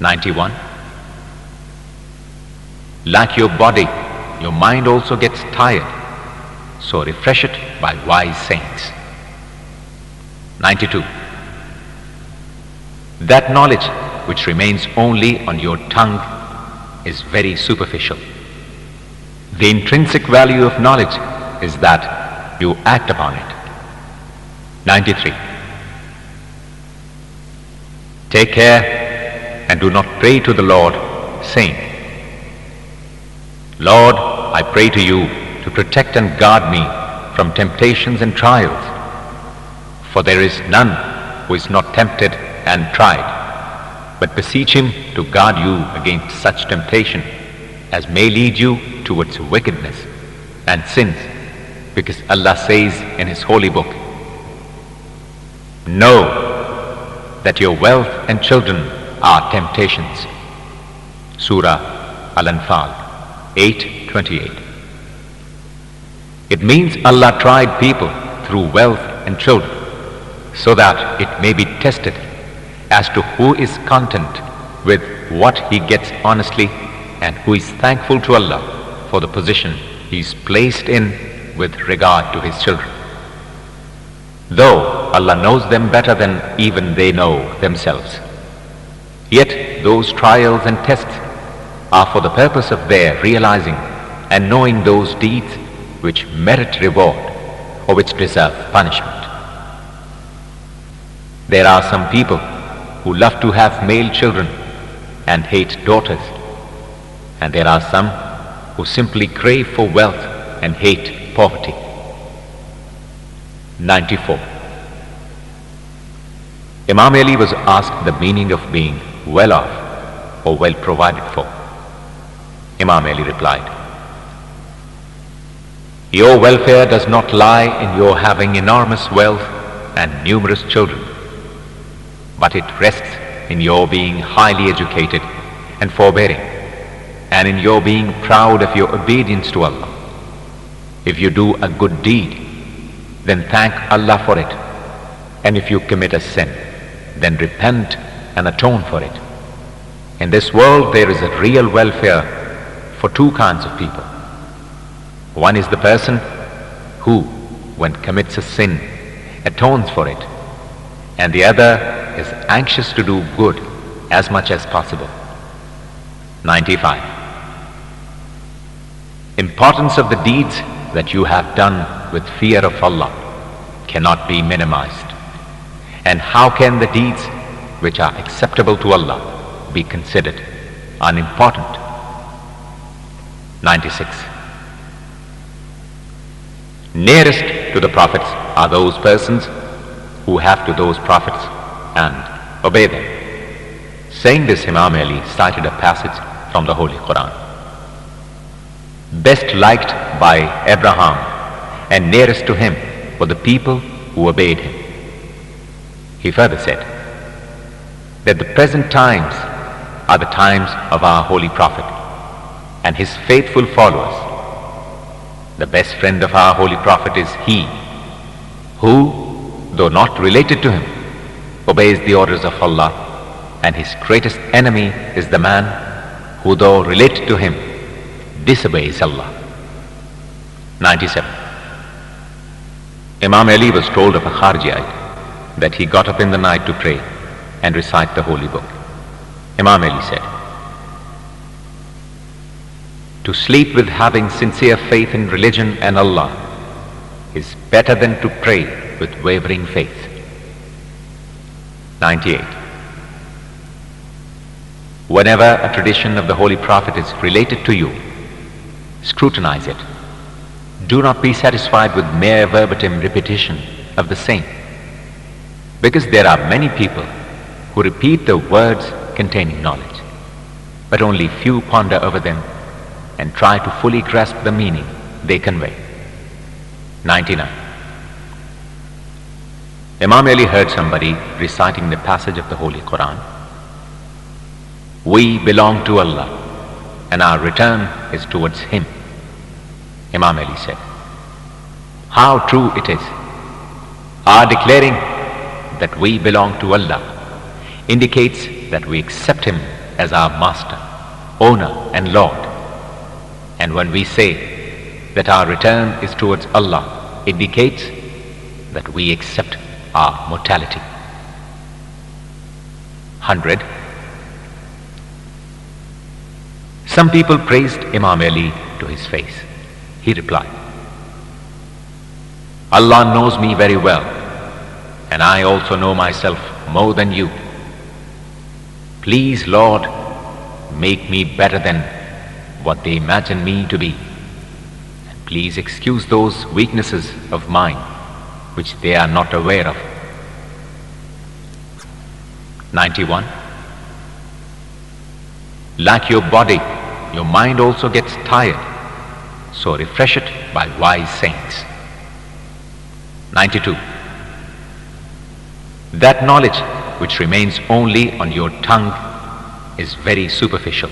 91. Like your body, your mind also gets tired, so refresh it by wise sayings. 92. That knowledge which remains only on your tongue is very superficial. The intrinsic value of knowledge is that you act upon it. 93. Take care and do not pray to the Lord, saying, Lord, I pray to you to protect and guard me from temptations and trials, for there is none who is not tempted and tried, but beseech him to guard you against such temptation as may lead you towards wickedness and sins, because Allah says in His holy book, know that your wealth and children are temptations. Surah Al-Anfal 8:28. It means Allah tried people through wealth and children so that it may be tested as to who is content with what he gets honestly and who is thankful to Allah for the position he is placed in with regard to his children. Though Allah knows them better than even they know themselves, yet those trials and tests are for the purpose of their realizing and knowing those deeds which merit reward or which deserve punishment. There are some people who love to have male children and hate daughters, and there are some who simply crave for wealth and hate poverty. 94. Imam Ali was asked the meaning of being well off or well provided for. Imam Ali replied, your welfare does not lie in your having enormous wealth and numerous children, but it rests in your being highly educated and forbearing, and in your being proud of your obedience to Allah. If you do a good deed, then thank Allah for it, and if you commit a sin, then repent and atone for it. In this world there is a real welfare for two kinds of people. One is the person who, when commits a sin, atones for it, and the other is anxious to do good as much as possible. 95. Importance of the deeds that you have done with fear of Allah cannot be minimized. And how can the deeds which are acceptable to Allah be considered unimportant? 96. Nearest to the prophets are those persons who have to those prophets and obey them. Saying this, Imam Ali cited a passage from the Holy Quran. Best liked by Abraham and nearest to him were the people who obeyed him. He further said that the present times are the times of our Holy Prophet and his faithful followers. The best friend of our Holy Prophet is he who, though not related to him, obeys the orders of Allah, and his greatest enemy is the man who, though related to him, disobeys Allah. 97. Imam Ali was told of a Kharijite that he got up in the night to pray and recite the holy book. Imam Ali said, to sleep with having sincere faith in religion and Allah is better than to pray with wavering faith. 98. Whenever a tradition of the Holy Prophet is related to you, scrutinize it. Do not be satisfied with mere verbatim repetition of the same, because there are many people who repeat the words containing knowledge, but only few ponder over them and try to fully grasp the meaning they convey. 99. Imam Ali heard somebody reciting the passage of the Holy Quran. We belong to Allah and our return is towards Him. Imam Ali said, how true it is. Our declaring that we belong to Allah indicates that we accept Him as our Master, Owner and Lord. And when we say that our return is towards Allah, indicates that we accept our mortality. 100. Some people praised Imam Ali to his face. He replied, Allah knows me very well, and I also know myself more than you. Please, Lord, make me better than what they imagine me to be. And please excuse those weaknesses of mine which they are not aware of. 91. Like your body, your mind also gets tired, so refresh it by wise sayings. 92. That knowledge which remains only on your tongue is very superficial.